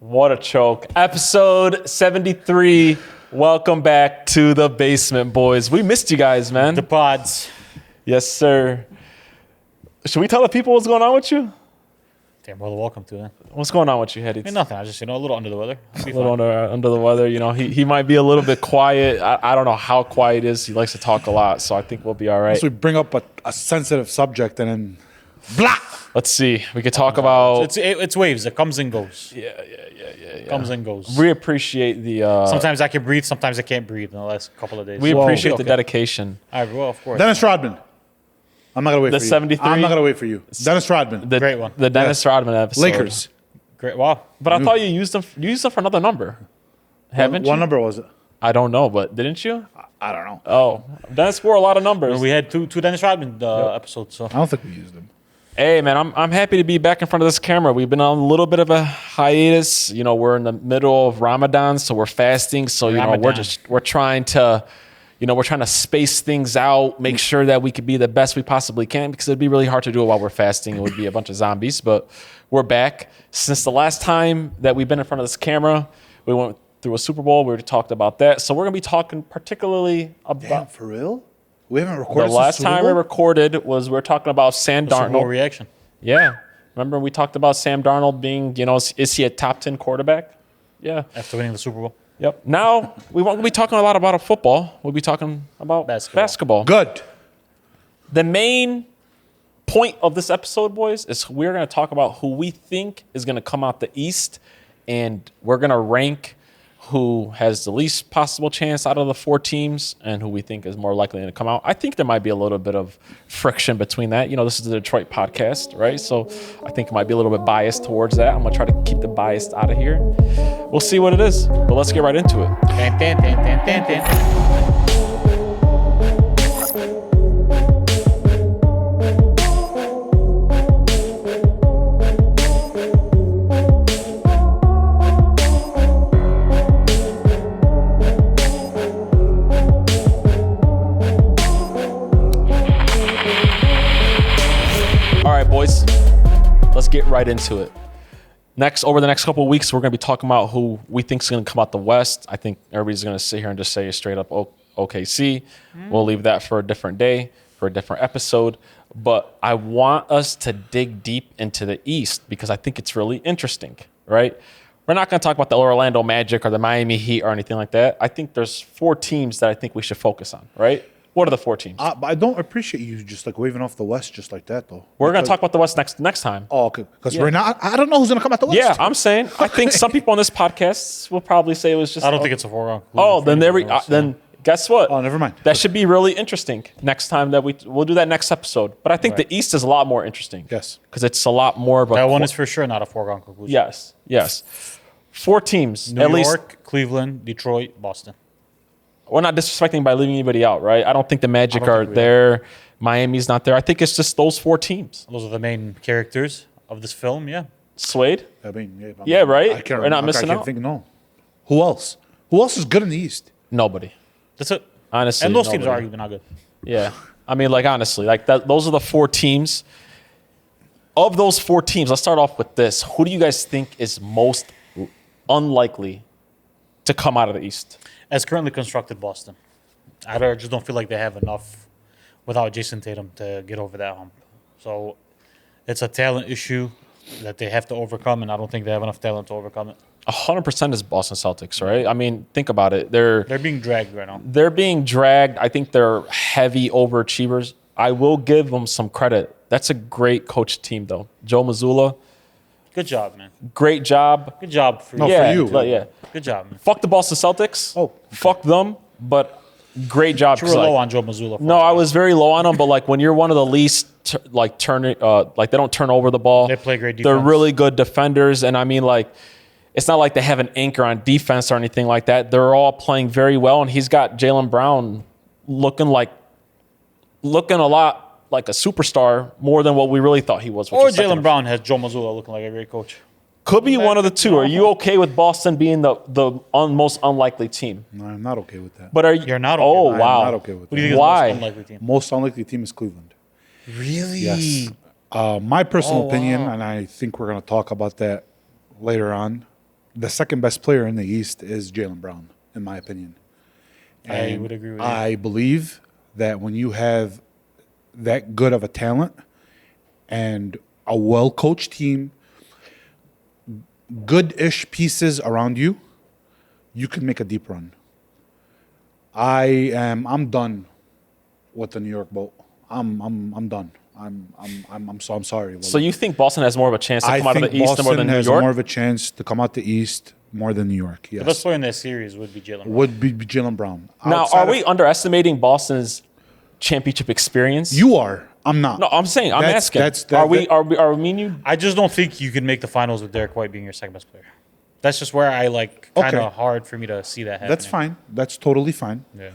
What a choke. Episode 73. Welcome back to the Basement Boyz. We missed you guys, man. The pods. Yes, sir. Should we tell the people what's going on with you? Damn, well, welcome to it. What's going on with you, Hetty? Nothing. I just, a little under the weather. A little under the weather. You know, he might be a little bit quiet. I don't know how quiet he is. He likes to talk a lot, so I think we'll be all right. So we bring up a sensitive subject and then blah. Let's see. We could talk about... It's waves. It comes and goes. Yeah. Comes and goes. We appreciate the... Sometimes I can breathe. Sometimes I can't breathe in the last couple of days. We appreciate the dedication. All right, well, of course. Dennis Rodman. I'm not going to wait The for you. 73? I'm not going to wait for you. Dennis Rodman. The, Great one. The Dennis Rodman episode. Lakers. Great. Wow. But I thought you used them for another number. Haven't you? What number was it? I don't know, but didn't you? I don't know. Oh, Dennis wore a lot of numbers. We had two Dennis Rodman episodes. So I don't think we used them. Hey, man, I'm happy to be back in front of this camera. We've been on a little bit of a hiatus. You know, we're in the middle of Ramadan, so we're fasting. So, you know, we're trying to space things out, make sure that we could be the best we possibly can, because it'd be really hard to do it while we're fasting. It would be a bunch of zombies, but we're back. Since the last time that we've been in front of this camera, we went through a Super Bowl. We already talked about that. So we're going to be talking particularly about... Damn, for real? We haven't recorded The last time we recorded we were talking about Sam Super Bowl Darnold. reaction. Yeah. Remember we talked about Sam Darnold being, is he a top 10 quarterback? Yeah. After winning the Super Bowl. Yep. Now we won't be talking a lot about football. We'll be talking about basketball. Good. The main point of this episode, boys, is we're going to talk about who we think is going to come out the East, and we're going to rank who has the least possible chance out of the four teams and who we think is more likely to come out. I think there might be a little bit of friction between that. This is the Detroit podcast, right? So I think it might be a little bit biased towards that. I'm going to try to keep the bias out of here. We'll see what it is, but let's get right into it. Dun, dun, dun, dun, dun, dun. Boys, let's get right into it. Over the next couple of weeks, we're going to be talking about who we think is going to come out the West. I think everybody's going to sit here and just say straight up OKC. We'll leave that for a different day, for a different episode. But I want us to dig deep into the East because I think it's really interesting, right? We're not going to talk about the Orlando Magic or the Miami Heat or anything like that. I think there's four teams that I think we should focus on, right? What are the four teams? But I don't appreciate you just like waving off the West just like that, though. We're going to talk about the West next time. Oh, okay. Because right now, I don't know who's going to come out the West. Yeah, I'm saying. I think some people on this podcast will probably say it was just... I don't think it's a foregone. Oh, then guess what? Oh, never mind. That should be really interesting next time that we'll do that next episode. But I think the East is a lot more interesting. Yes. Because it's a lot more of a... That one is for sure not a foregone conclusion. Yes. Four teams, New at least. York, Cleveland, Detroit, Boston. We're not disrespecting by leaving anybody out, right? I don't think the Magic are there. Miami's not there. I think it's just those four teams. Those are the main characters of this film, yeah. Suede? I mean, yeah, right? I can't, We're not missing I can't out. think, no. Who else? Who else is good in the East? Nobody. That's it. Honestly, and those teams are arguably not good. Yeah. I mean, honestly, those are the four teams. Of those four teams, let's start off with this. Who do you guys think is most unlikely to come out of the East? As currently constructed, Boston. I just don't feel like they have enough without Jason Tatum to get over that hump. So it's a talent issue that they have to overcome, and I don't think they have enough talent to overcome it. 100% is Boston Celtics, right? I mean, think about it. They're being dragged right now. They're being dragged. I think they're heavy overachievers. I will give them some credit. That's a great coach team, though. Joe Mazzulla. Good job, man. Great job. Good job for you. No, for you. Yeah. Good job, man. Fuck the Boston Celtics. Oh. Fuck them. But great job. You were low on Joe Mazzulla. No, I was very low on him. But when you're one of the least, they don't turn over the ball. They play great defense. They're really good defenders. And I mean, it's not like they have an anchor on defense or anything like that. They're all playing very well. And he's got Jaylen Brown looking a lot like a superstar more than what we really thought he was. Or Jaylen Brown has Joe Mazzulla looking like a great coach. Could be one of the two. Are you okay with Boston being the most unlikely team? No, I'm not okay with that. But are you? You're not okay Oh, with wow. I'm not okay with Who do you that. think Why? is the most unlikely team? Most unlikely team is Cleveland. Really? Yes. My personal Oh, opinion, wow. and I think we're going to talk about that later on, the second best player in the East is Jaylen Brown, in my opinion. I would agree with you. I believe that when you have that good of a talent and a well-coached team, good-ish pieces around you, you can make a deep run. I'm done with the New York boat. I'm done. I'm sorry. So you think Boston has more of a chance to come out of the East more than New has York? more of a chance to come out the East more than New York. Yes, The best player in that series would be Jaylen Brown. would be Jaylen Brown. Now, Outside are of- we underestimating Boston's championship experience? You are. I'm not. No, I'm saying. I'm That's- asking. that's- Are we? that- Are we? Me and you? I just don't think you can make the finals with Derek White being your second best player. That's just where I kind of Okay. hard for me to see that happen. That's fine. That's totally fine. Yeah.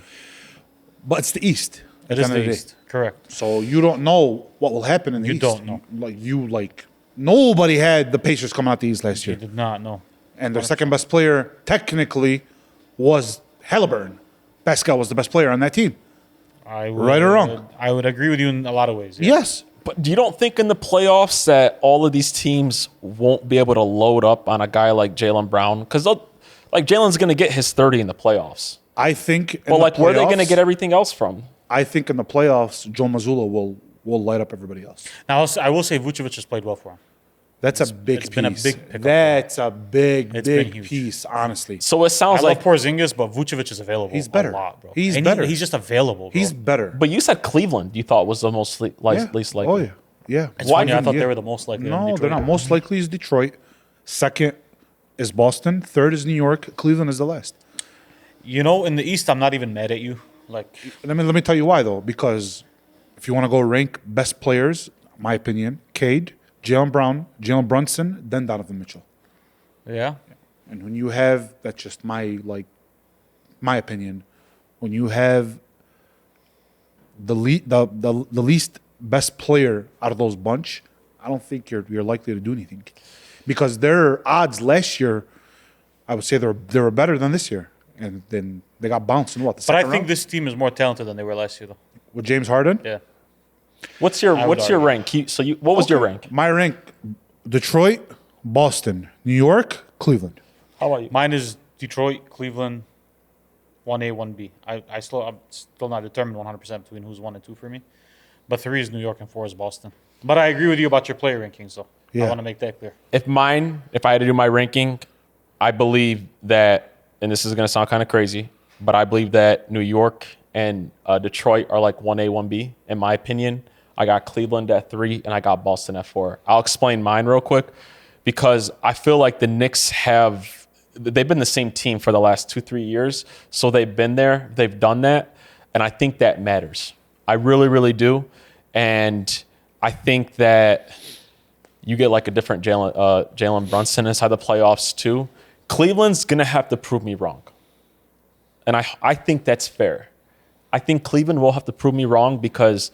But it's the East. It at is end the of day. East. Correct. So you don't know what will happen in the You East. don't know. Nobody had the Pacers come out the East last You year. did not know. And their second best player technically was Halliburton. Pascal was the best player on that team. Right or wrong? I would agree with you in a lot of ways. Yeah. Yes. But you don't think in the playoffs that all of these teams won't be able to load up on a guy like Jaylen Brown? Because like Jalen's going to get his 30 in the playoffs. I think. But like, where are they going to get everything else from? I think in the playoffs, Joe Mazzulla will light up everybody else. Now I will say Vucevic has played well for him. That's a big it's piece. been a big pickup. That's a big, It's been big huge. piece, honestly. So it I sounds love like. Porzingis, but Vucevic is available. He's better. A lot, bro. He's And better. He's just available. Bro. He's better. But you said Cleveland. You thought was the most least likely. Oh, yeah. Yeah. It's funny, I thought they were the most likely. No, in they're Detroit. not. Most likely is Detroit. Second is Boston. Third is New York. Cleveland is the last. You know, in the East, I'm not even mad at you. Like, Let me tell you why, though. Because if you want to go rank best players, my opinion, Cade, Jaylen Brown, Jalen Brunson, then Donovan Mitchell. yeah, And when you have, that's just my opinion, when you have the least best player out of those bunch, I don't think you're likely to do anything, because their odds last year, I would say they were better than this year, and then they got bounced in what the but I second think round? this team is more talented than they were last year, though. With James Harden. Yeah. What's your I would rank? What was your rank? My rank: Detroit, Boston, New York, Cleveland. How about you? Mine is Detroit, Cleveland, 1A, 1B. I'm still not determined 100% between who's 1 and 2 for me. But 3 is New York and 4 is Boston. But I agree with you about your player rankings, though. Yeah. I want to make that clear. If I had to do my ranking, I believe that, and this is going to sound kind of crazy, but I believe that New York and Detroit are like 1A, 1B, in my opinion. I got Cleveland at 3, and I got Boston at 4. I'll explain mine real quick, because I feel like the Knicks they've been the same team for the last 2-3 years. So they've been there, they've done that, and I think that matters. I really, really do. And I think that you get like a different Jalen Brunson inside the playoffs too. Cleveland's going to have to prove me wrong. And I think that's fair. I think Cleveland will have to prove me wrong, because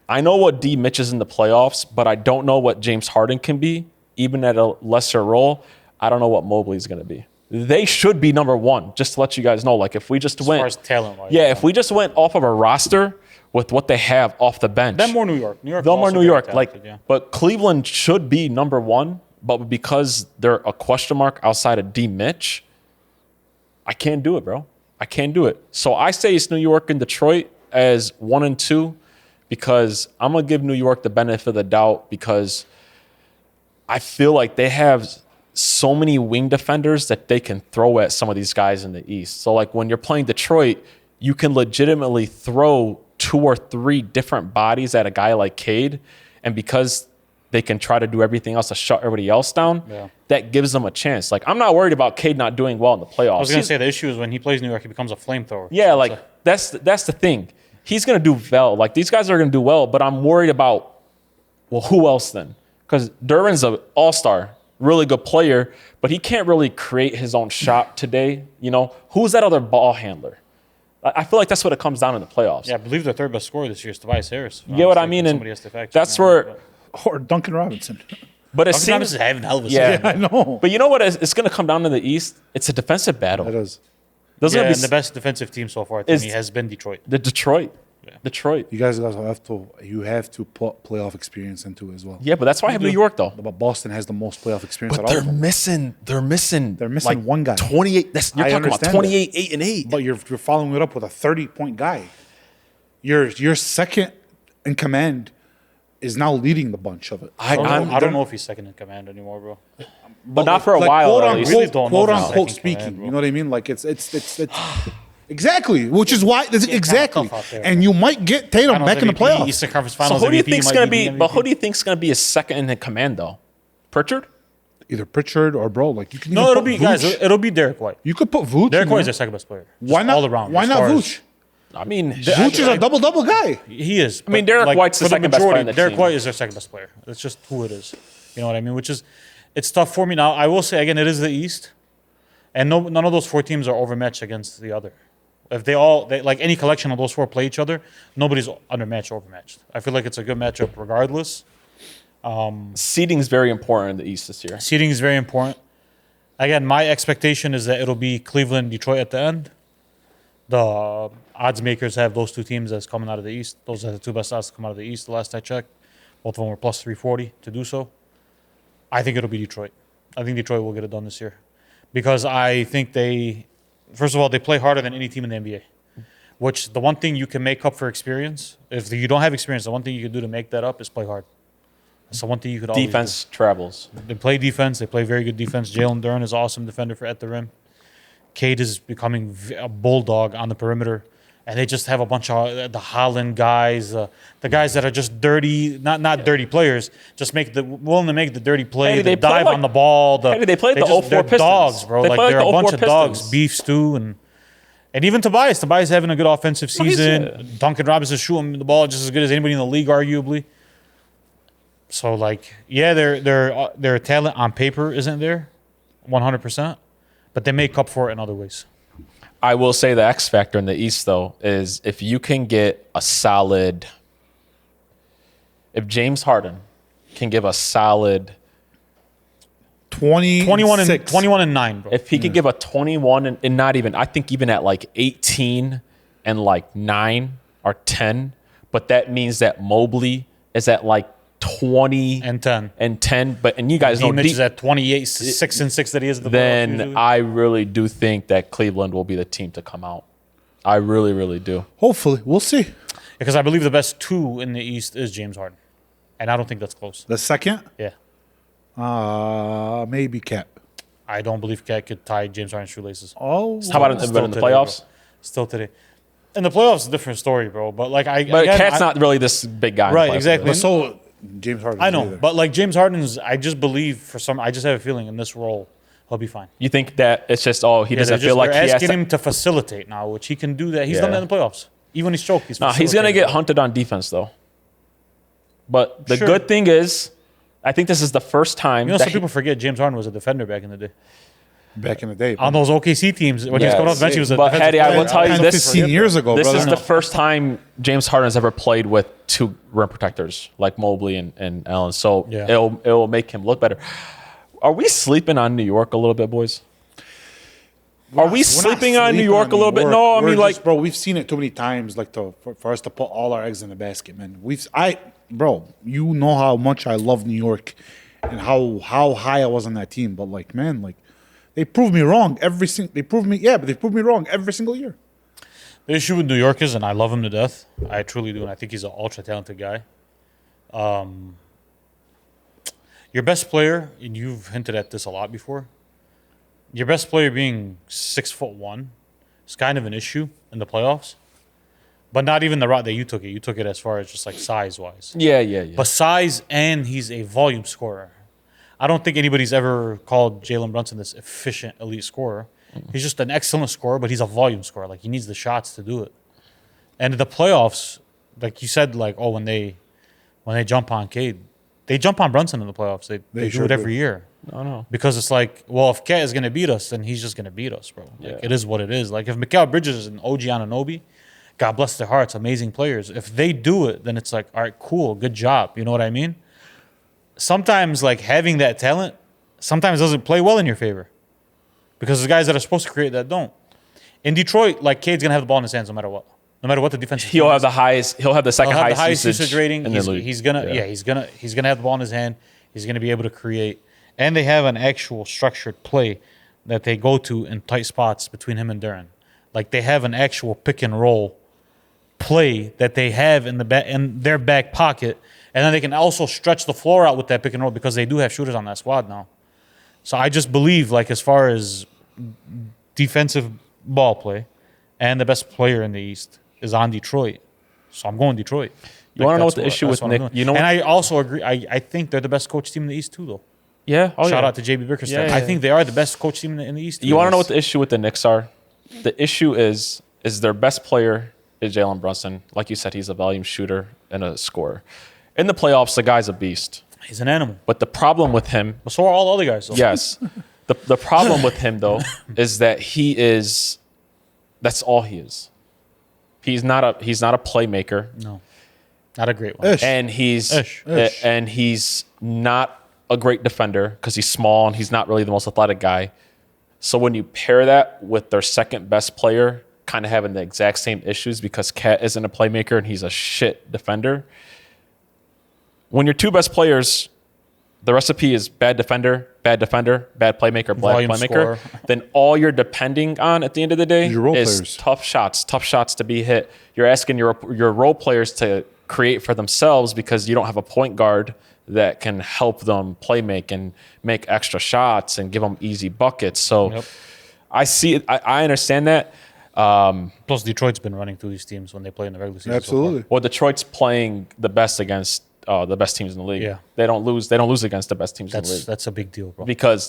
I know what D. Mitch is in the playoffs, but I don't know what James Harden can be, even at a lesser role. I don't know what Mobley's going to be. They should be number 1, just to let you guys know. Like, if we just As went, far as talent-wise. yeah, if we just went off of a roster with what they have off the bench, Then more New York. New York. they'll more New York. Yeah. But Cleveland should be number 1. But because they're a question mark outside of D. Mitch, I can't do it, bro. I can't do it. So I say it's New York and Detroit as 1 and 2, because I'm gonna give New York the benefit of the doubt, because I feel like they have so many wing defenders that they can throw at some of these guys in the East. So like when you're playing Detroit, you can legitimately throw 2 or 3 different bodies at a guy like Cade, and because they can try to do everything else to shut everybody else down, that gives them a chance. Like, I'm not worried about Cade not doing well in the playoffs. I was going to say, the issue is when he plays New York, he becomes a flamethrower. Yeah, like that's the thing. He's going to do well. Like, these guys are going to do well, but I'm worried about, well, who else then? Because Duran's an all-star, really good player, but he can't really create his own shot today. You know, who's that other ball handler? I feel like that's what it comes down in the playoffs. Yeah, I believe the third best scorer this year is Tobias Harris. You get what I mean? And Somebody has to fact check that's me on where, that, Or Duncan Robinson. but it Duncan Robinson seems, is having a hell of a yeah. season. I know. But you know what? It's going to come down to the East. It's a defensive battle. It is. There's Yeah, going and to the best defensive team so far to Is- me has been Detroit. the Detroit. Detroit. You guys also have to put playoff experience into it as well. Yeah, but that's why I have New York though. But Boston has the most playoff experience. But out of them. they're missing like one guy. 28. You're I talking about understand 28, 8 and 8. But you're following it up with a 30-point guy. Your second in command is now leading the bunch of it. I don't know if he's second in command anymore, bro. But not for a like, while. Quote at unquote, least. really don't know quote if he's unquote second speaking. command, bro. You know what I mean? Like it's exactly, which is why exactly. tough out there, And you might get Tatum Finals back in the MVP, playoffs. Eastern Conference So Finals who do you MVP, think's might gonna be be? the But who MVP. do you think's gonna be a second in command though? Pritchard? Either Pritchard or bro. Like you can. No, even it'll put be guys. Vooch. It'll be Derek White. You could put Vooch. Derek in White is there. their second best player. Why Just not? all around? Why as not far as- Vooch? I mean, Vooch is a double guy. He is. I mean, but, Derek White's the for second best player majority, on the Derek team. White is their second best player. That's just who it is. You know what I mean? Which is, it's tough for me now. I will say again, it is the East, and none of those four teams are overmatched against the other. If they like any collection of those four play each other, nobody's undermatched or overmatched. I feel like it's a good matchup regardless. seeding is very important in the East this year. Seeding is very important. Again, my expectation is that it'll be Cleveland, Detroit at the end. The odds makers have those two teams as coming out of the East. Those are the two best odds to come out of the East. The last I checked, both of them were plus 340 to do so. I think it'll be Detroit. I think Detroit will get it done this year because I think first of all, they play harder than any team in the NBA. Which the one thing you can make up for experience, if you don't have experience, the one thing you can do to make that up is play hard. That's the one thing you could always do. Defense travels. They play defense. They play very good defense. Jalen Duren is an awesome defender at the rim. Cade is becoming a bulldog on the perimeter. And they just have a bunch of the Holland guys, the guys that are just dirty, not dirty players, just willing to make the dirty play, Hey, they dive play on the ball. They played the 04 they're Pistons. dogs, bro. They Like played they're the a bunch 04 of dogs, Pistons. beef stew, and even Tobias. Tobias having a good offensive Well, he's season. a- Duncan Robinson shooting the ball just as good as anybody in the league, arguably. So like, yeah, their talent on paper isn't there, 100%, but they make up for it in other ways. I will say the X factor in the East though is if you can get a solid, if James Harden can give a solid, 21 and 9, bro. if he could give a 21 and not even, I think even at like 18 and like 9 or 10, but that means that Mobley is at like 20 and 10. and 10, and you guys know Mitch is at 28, 6 and 6 that he is at the playoffs then usually. I really do think that Cleveland will be the team to come out. I really, really do. Hopefully, we'll see. Because I believe the best two in the East is James Harden. And I don't think that's close. The second, Yeah. maybe Cat. I don't believe Cat could tie James Harden's shoelaces. Oh, How about in the today, playoffs? bro. Still today. In the playoffs, it's a different story, bro. But like But again, Cat's not really this big guy. in the Right, playoffs. exactly. but so James Harden. I know, but like James Harden's, I just believe I just have a feeling in this role, he'll be fine. You think that it's just, he Yeah, doesn't feel like they're he has asking to. him to facilitate now, which he can do that. He's Yeah. done that in the playoffs. Even when he's choked, No, he's going to get hunted on defense, though. But the Sure. good thing is, I think this is the first time You know, that some people forget James Harden was a defender back in the day. back in the day. On those OKC teams, when he was coming off the bench, he was a But defensive Hedy, I player. will tell you Kind of this: 15 years ago, this brother. is the first time James Harden has ever played with two rim protectors like Mobley and Allen. So Yeah. it'll make him look better. Are we sleeping on New York a little bit, boys? Are we sleeping on New York a little bit? No, I mean, like, bro, we've seen it too many times, like for us to put all our eggs in the basket, man. Bro, you know how much I love New York and how high I was on that team, but like, man, like they proved me wrong They proved me wrong every single year. The issue with New York is, and I love him to death. I truly do, and I think he's an ultra talented guy. Your best player, and you've hinted at this a lot before. Your best player being 6'1" is kind of an issue in the playoffs, but not even the route that you took it. You took it as far as just like size wise. yeah. But size, and he's a volume scorer. I don't think anybody's ever called Jalen Brunson this efficient elite scorer. He's just an excellent scorer, but he's a volume scorer. Like he needs the shots to do it. And in the playoffs, like you said, like when they jump on Cade, they jump on Brunson in the playoffs. They do sure it do. every year. No. Because it's like, well, if Cat is going to beat us, then he's just going to beat us, bro. Like, Yeah. it is what it is. Like, if Mikal Bridges and OG Anunoby, God bless their hearts, amazing players. If they do it, then it's like, all right, cool, good job. You know what I mean? Sometimes, like, having that talent sometimes doesn't play well in your favor. Because the guys that are supposed to create that don't. In Detroit, like, Cade's going to have the ball in his hands no matter what. No matter what the defense is. He'll have the highest. He'll have the second He'll have the highest usage rating. in the league. He's gonna he's gonna have the ball in his hand. He's gonna be able to create, and they have an actual structured play that they go to in tight spots between him and Duran. Like they have an actual pick and roll play that they have in their back pocket, and then they can also stretch the floor out with that pick and roll because they do have shooters on that squad now. So I just believe, like as far as defensive ball play, and the best player in the East is on Detroit. So I'm going Detroit. You want to know what the issue with Nick? You know, and I also agree. I think they're the best coach team in the East too, though. Yeah. Shout out to JB Bickerstaff. I think they are the best coach team in the East. You want to know what the issue with the Knicks are? The issue is their best player is Jalen Brunson. Like you said, he's a volume shooter and a scorer. In the playoffs, the guy's a beast. He's an animal. But the problem with him, But so are all the other guys. Though. yes, the problem with him though is that that's all he is. He's not a playmaker. No, not a great one. Ish. And he's Ish. and he's not a great defender because he's small and he's not really the most athletic guy. So when you pair that with their second best player kind of having the exact same issues because Cat isn't a playmaker and he's a shit defender. When your two best players, the recipe is bad defender, bad playmaker, bad Volume playmaker, scorer. then all you're depending on at the end of the day Your role is players. tough shots to be hit. You're asking your role players to create for themselves because you don't have a point guard that can help them play make and make extra shots and give them easy buckets. So Yep. I see it. I understand that. Plus, Detroit's been running through these teams when they play in the regular season. Absolutely. Well, Detroit's playing the best against the best teams in the league. Yeah. They don't lose against the best teams in the league. That's a big deal, bro. Because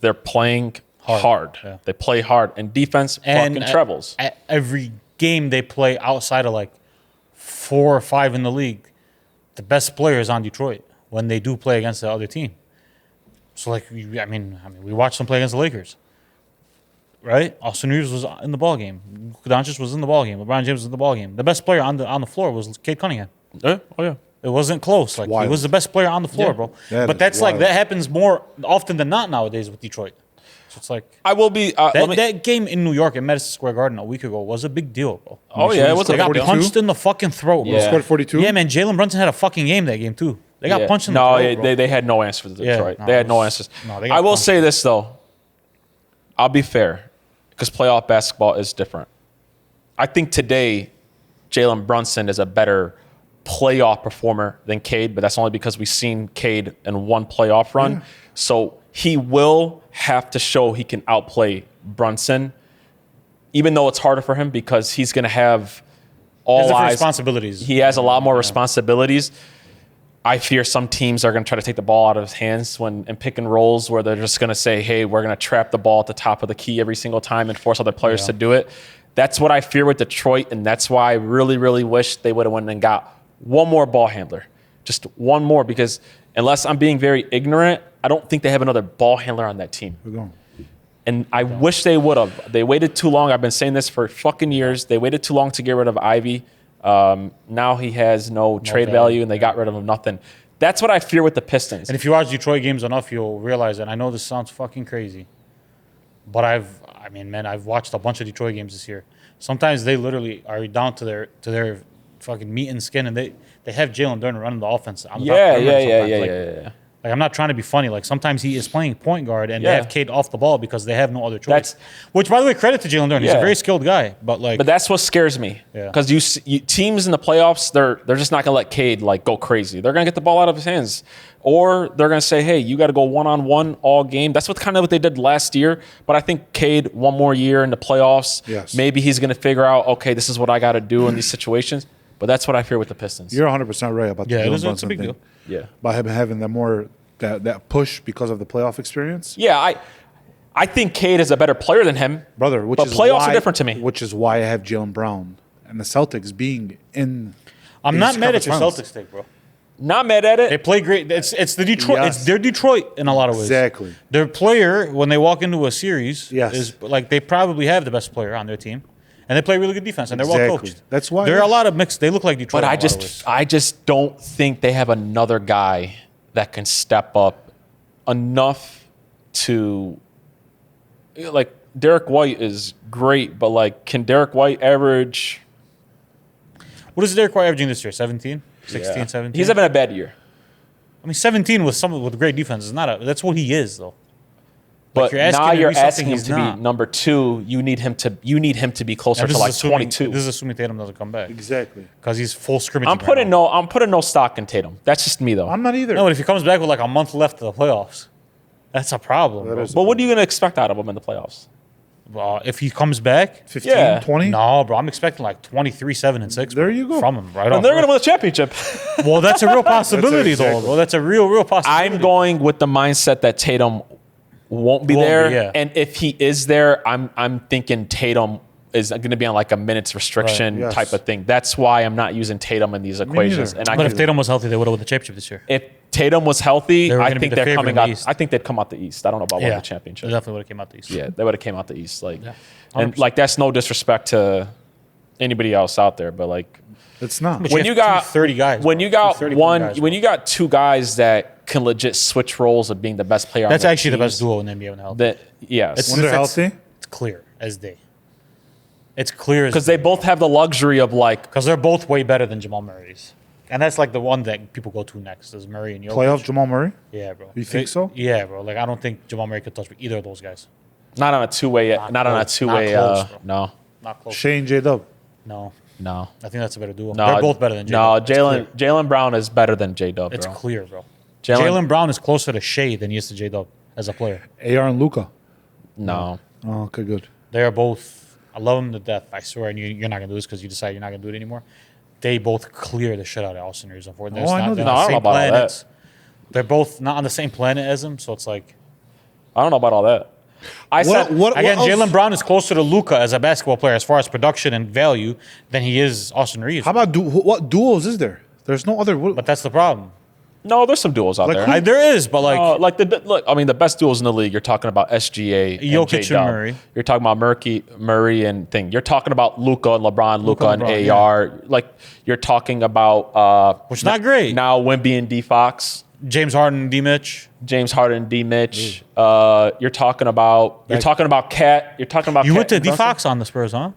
they're playing hard. Yeah. They play hard. And defense fucking travels. At every game they play outside of like 4 or 5 in the league, the best player is on Detroit when they do play against the other team. So like, I mean, we watched them play against the Lakers, right? Austin Reeves was in the ball game. Doncic was in the ball game. LeBron James was in the ball game. The best player on the floor was Cade Cunningham. Oh yeah. It wasn't close. Like Wild. he was the best player on the floor, Yeah. bro. That But is that's like wild. that happens more often than not nowadays with Detroit. So it's like I will be. that game in New York at Madison Square Garden a week ago was a big deal, bro. Oh yeah, it was They a got big deal. punched in the fucking throat, bro. Yeah. Scored 42. Yeah, man. Jalen Brunson had a fucking game that game too. They got punched in the No, throat, bro. they had no answer to Detroit. no, they had it no was- answers. no, they got I will punched. say this though. I'll be fair, because playoff basketball is different. I think today, Jalen Brunson is a better playoff performer than Cade, but that's only because we've seen Cade in one playoff run. Yeah. So he will have to show he can outplay Brunson, even though it's harder for him because he's going to have all different eyes. responsibilities. He has a lot more responsibilities. I fear some teams are going to try to take the ball out of his hands in pick and rolls where they're just going to say, hey, we're going to trap the ball at the top of the key every single time and force other players to do it. That's what I fear with Detroit, and that's why I really, really wish they would have went and got one more ball handler. Just one more, because unless I'm being very ignorant, I don't think they have another ball handler on that team. We're going. And I wish they would have. They waited too long. I've been saying this for fucking years. They waited too long to get rid of Ivy. Now he has no trade value, and they got rid of him. Nothing. That's what I fear with the Pistons. And if you watch Detroit games enough, you'll realize that. I know this sounds fucking crazy, but I've watched a bunch of Detroit games this year. Sometimes they literally are down to their fucking meat and skin, and they have Jalen Duran running the offense. On the top perimeter sometimes. Like, Like, I'm not trying to be funny. Like, sometimes he is playing point guard and they have Cade off the ball because they have no other choice. Which, by the way, credit to Jalen Duran. He's a very skilled guy. But that's what scares me. Because you teams in the playoffs, they're just not going to let Cade, go crazy. They're going to get the ball out of his hands. Or they're going to say, hey, you got to go one-on-one all game. That's what they did last year. But I think Cade, one more year in the playoffs, maybe he's going to figure out, okay, this is what I got to do in these situations. But that's what I fear with the Pistons. You're 100% right about the Jalen Brunson it's a big thing. deal. Yeah. By him having that push because of the playoff experience. Yeah, I think Cade is a better player than him. Brother, but playoffs are different to me. Which is why I have Jalen Brown and the Celtics being in. I'm not mad at your Celtics take, bro. Not mad at it. They play great. It's the Detroit. Yes. It's their Detroit in a lot of ways. Exactly. Their player, when they walk into a series, Yes. is they probably have the best player on their team. And they play really good defense, and they're well coached. That's why there are a lot of mixed. They look like Detroit. But I just don't think they have another guy that can step up enough to Derek White is great, but can Derek White average What is Derek White averaging this year? 17? 16, Yeah. 17? He's having a bad year. I mean, 17 with someone with great defense is not a. That's what he is, though. But you're asking now him to you're be something asking him he's to not. be number 2. You need him to be closer And to this is like assuming- 22. This is assuming Tatum doesn't come back Exactly. because he's full scrimmage. I'm putting no stock in Tatum. That's just me though. I'm not either. No, but if he comes back with like a month left of the playoffs, that's a problem. That Bro. is- But what are you gonna expect out of him in the playoffs? If he comes back, 15, Yeah. 20? no, bro, I'm expecting like 23, 7, and 6. There bro, you go. from him right off. And they're gonna rip. win the championship. Well, that's a real possibility, though, exactly. bro. That's a real possibility. I'm going with the mindset that Tatum won't be Won't be, there, yeah. and if he is there, I'm thinking Tatum is going to be on like a minutes restriction Right, yes. type of thing. That's why I'm not using Tatum in these equations. neither. And I But if can, Tatum was healthy, they would have won the championship this year. if Tatum was healthy, They were I gonna be think the they're favorite coming in the out. East. I think they'd come out the East. I don't know about winning the They championship. definitely would have came out the East. Yeah, they would have came out the East. Like, Yeah. and 100%. like that's no disrespect to anybody else out there, but like It's not. But when you you have got 30 guys, when bro. you got 230 one, guys, when bro. you got 2 guys that can legit switch roles of being the best player. That's on their actually the teams, best duo in the NBA when they're healthy. That yes, When they're It's- healthy? It's clear as day. It's clear as because they both have the luxury of like because they're both way better than Jamal Murray's. And that's like the one that people go to next is Murray and Jokic. Playoff Jamal Murray? Yeah, bro. You think so? Yeah, bro. Like I don't think Jamal Murray could touch either of those guys. not on a two-way, not on a close. two-way. Not close, bro. No, Not close. Shane J Dub. No, no, I think that's a better duo. no. They're both better than J. No, Dub. It's clear. Jalen Brown is better than J Dub. It's bro. clear, bro. Jalen- Jalen Brown is closer to Shea than he is to J Dub as a player. AR and Luca. No, Oh, okay, good. They are both. I love them to death. I swear, and you're not gonna do this because you decide you're not gonna do it anymore. They both clear the shit out of Austin Reeves. Unfortunately, Oh, I know they're that. on No, I the don't know same about all that. planets. They're both not on the same planet as him, so it's like I don't know about all that. I said again, else? Jalen Brown is closer to Luca as a basketball player as far as production and value than he is Austin Reeves. How about what duos is there? There's no other. But that's the problem. no. There's some duels out Like there. who? There is, but like Like look, I mean, the best duels in the league. You're talking about SGA, and Jokic and J-Dub. Murray. You're talking about Murray and thing. You're talking about Luca and LeBron, Luca and LeBron, AR. Like you're talking about which is not great. now Wemby and D Fox, James Harden, D Mitch. James Harden, D Mitch. You're talking about Cat. You're talking about You Cat went to and D Brunson? Fox on the Spurs, huh?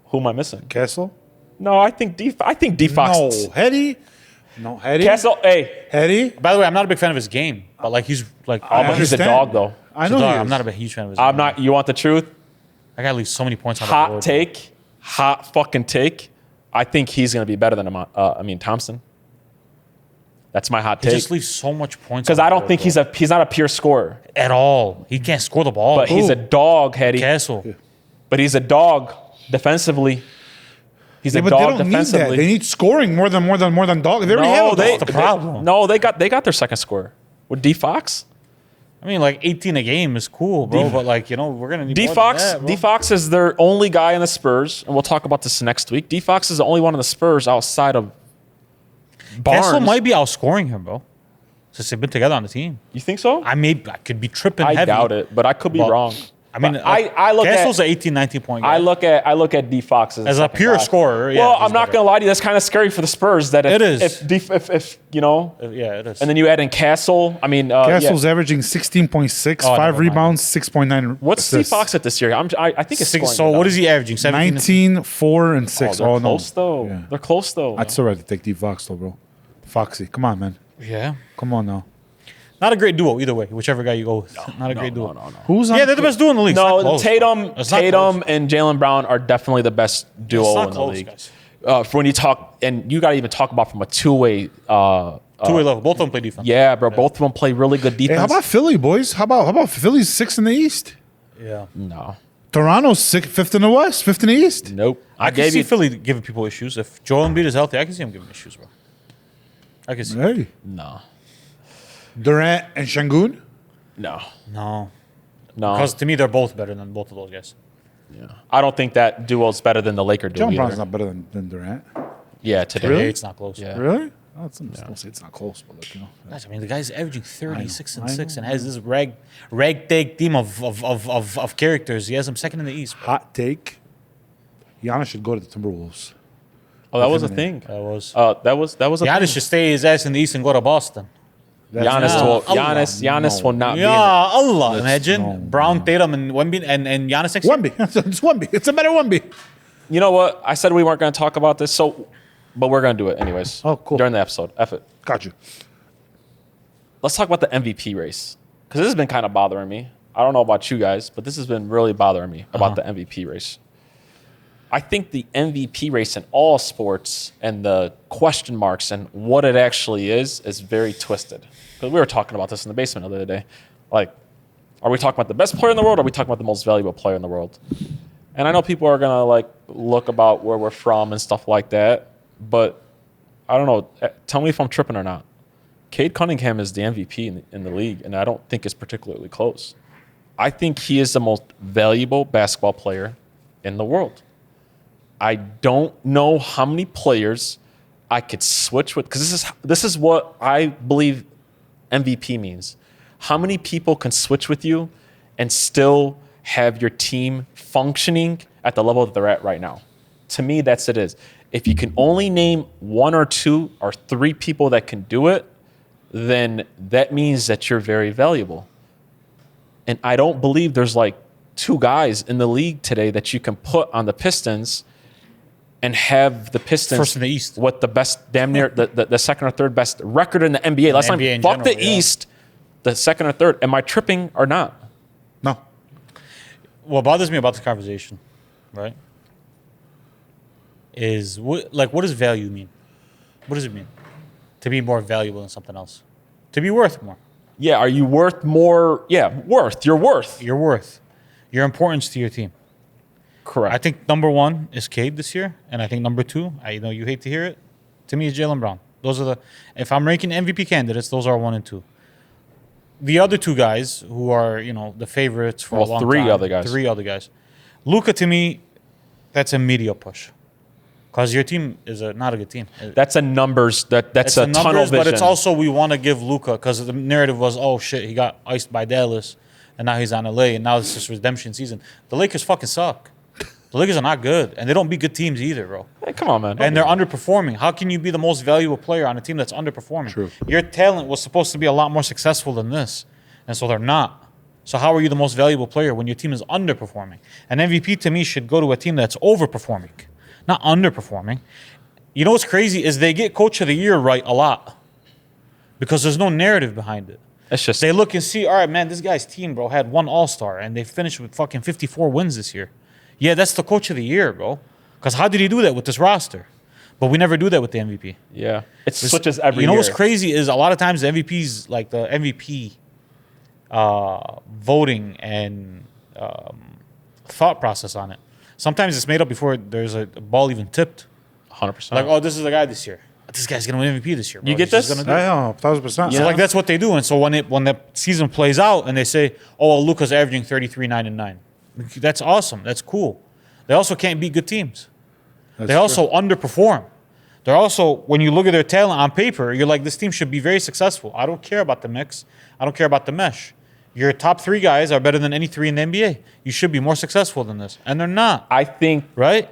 Who am I missing? Castle? No, I think D Fox. No, Hetty. No, Hetty. Castle. Hey, Hetty. By the way, I'm not a big fan of his game, but like he's like oh, but he's a understand. dog though. I he's a know. dog. he I'm is. not a huge fan of his I'm game. not. You want the truth? I got at least so many points on the Hot board. take. Hot fucking take. I think he's going to be better than Thompson. That's my hot He take. just leaves so much points. Because on the I don't board, think bro. he's not a pure scorer, at all. He can't score the ball. but he's a dog, Hetty. Castle. But he's a dog defensively. He's Yeah, a but they dog don't need that. defensively. They need scoring more than dog. They already have a they- dog. the problem. No, they got their second scorer with D Fox. I mean, like 18 a game is cool, bro. But like we're gonna need D more Fox. than that, bro. D Fox is their only guy in the Spurs, and we'll talk about this next week. D Fox is the only one in the Spurs outside of Barnes. Castle might be outscoring him, bro. Since they've been together on the team. You think so? I could be tripping I heavy. doubt it, but I could be But- wrong. I mean, But I look Castle's at an 18, 19 point guy. I look at D Fox As a second pure guy. scorer, yeah, Well, he's I'm not better. gonna lie to you. That's kind of scary for the Spurs. That if, It is. if you know, Yeah, it is. and then you add in Castle. I mean, Castle's yeah. averaging 16.6, Oh, 5 never mind. rebounds, 6.9. What's D assists. Fox at this year? I think it's Six, scoring so it what up. is he averaging? 17? 19, 4, and Oh, 6. they're Oh, no. close though. Yeah. They're close though. I'd still rather take D Fox, though, bro. Foxy. Come on, man. Yeah. Come on now. Not a great duo either way, whichever guy you go with. Not a great duo. No. Who's on? Yeah, they're the best duo in the league. It's not No, close, Tatum, bro. It's not Tatum, close. and Jalen Brown are definitely the best duo not in the close, league. guys. For when you talk, and you got to even talk about from a two-way. Two-way level. Both of them play defense. Yeah, bro. Both of them play really good defense. Hey, how about Philly, boys? How about Philly's 6th in the East? Yeah. No, Toronto's 5th in the West, 5th in the East. nope. I can see Philly giving people issues. If Joel Embiid is healthy, I can see him giving issues, bro. I can see. Hey, No, Durant and Şengün. no, No. no. Because to me, they're both better than both of those guys. Yeah. I don't think that duo is better than the Laker duo. John either. Brown's not better than Durant. Yeah, today. Today, it's not close. Yeah. Really? Oh, don't say it's not close, but look, Guys, I mean, the guy's averaging 36 I and 6 know. and has this ragtag team of characters. He has them second in the East. Bro. Hot take. Giannis should go to the Timberwolves. Oh, that was a Eliminate. thing. That was. That was a Giannis thing. should stay his ass in the East and go to Boston. That's Giannis will not Yeah, be. Allah. Imagine no, Brown, Tatum, and Wemby and Giannis next year. Wemby. It's Wemby. It's a better Wemby. You know what? I said we weren't going to talk about this. So but we're gonna do it anyways. Oh, cool. During the episode, F it. Got you. Let's talk about the MVP race because this has been kind of bothering me. I don't know about you guys, but this has been really bothering me about the MVP race. I think the MVP race in all sports and the question marks and what it actually is very twisted. Because we were talking about this in the basement the other day. Like, are we talking about the best player in the world or are we talking about the most valuable player in the world? And I know people are going to like look about where we're from and stuff like that. But I don't know. Tell me if I'm tripping or not. Cade Cunningham is the MVP in the league, and I don't think it's particularly close. I think he is the most valuable basketball player in the world. I don't know how many players I could switch with, because this is what I believe MVP means. How many people can switch with you and still have your team functioning at the level that they're at right now? To me, that's it is. If you can only name 1 or 2 or 3 people that can do it, then that means that you're very valuable. And I don't believe there's like 2 guys in the league today that you can put on the Pistons and have the Pistons first in the East with the best, damn near the second or third best record in the NBA. Last time, fuck the East, the second or third. Am I tripping or not? No. What bothers me about this conversation, right, is what does value mean? What does it mean to be more valuable than something else? To be worth more. Yeah, are you worth more? Yeah, worth. You're worth. Your worth. Your importance to your team. Correct. I think number 1 is Cade this year, and I think number 2, I know you hate to hear it, to me is Jaylen Brown. Those are if I'm ranking MVP candidates, those are 1 and 2. The other 2 guys who are, the favorites for a long time. 3 other guys. Luka, to me, that's a media push. Because your team is not a good team. That's a numbers. That's a tunnel vision. But it's also we want to give Luka, because the narrative was, oh shit, he got iced by Dallas, and now he's on LA, and now it's just redemption season. The Lakers fucking suck. The Lakers are not good, and they don't beat good teams either, bro. Hey, come on, man. And they're underperforming. How can you be the most valuable player on a team that's underperforming? True. Your talent was supposed to be a lot more successful than this, and so they're not. So how are you the most valuable player when your team is underperforming? An MVP to me should go to a team that's overperforming, not underperforming. You know what's crazy is they get Coach of the Year right a lot because there's no narrative behind it. It's just They look and see, all right, man, this guy's team, bro, had 1 All-Star, and they finished with fucking 54 wins this year. Yeah, that's the Coach of the Year, bro. Because how did he do that with this roster? But we never do that with the MVP. Yeah. It switches every year. You know what's crazy is a lot of times the MVPs, like the MVP voting and thought process on it, sometimes it's made up before there's a ball even tipped. 100%. Like, oh, this is the guy this year. This guy's going to win MVP this year, bro. You get this? He's gonna do it. 1,000%. So like that's what they do. And so when the season plays out and they say, oh, well, Luka's averaging 33, 9, and 9. That's awesome. That's cool. They also can't beat good teams. They also underperform. They're also, when you look at their talent on paper, you're like, this team should be very successful. I don't care about the mix. I don't care about the mesh. Your top 3 guys are better than any 3 in the NBA. You should be more successful than this. And they're not. I think, right?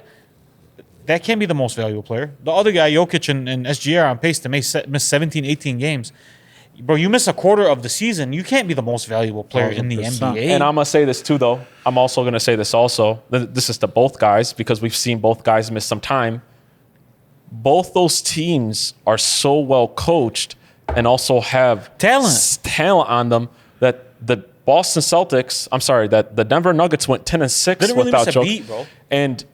That can't be the most valuable player. The other guy, Jokic and SGA, are on pace to miss 17, 18 games. Bro, you miss a quarter of the season, you can't be the most valuable player in the 100%. NBA. and I'm going to say this too, though. I'm also going to say this also. This is to both guys because we've seen both guys miss some time. Both those teams are so well coached and also have talent on them that the Boston Celtics, that the Denver Nuggets went 10-6 They didn't really without miss a Jokic. beat, bro. And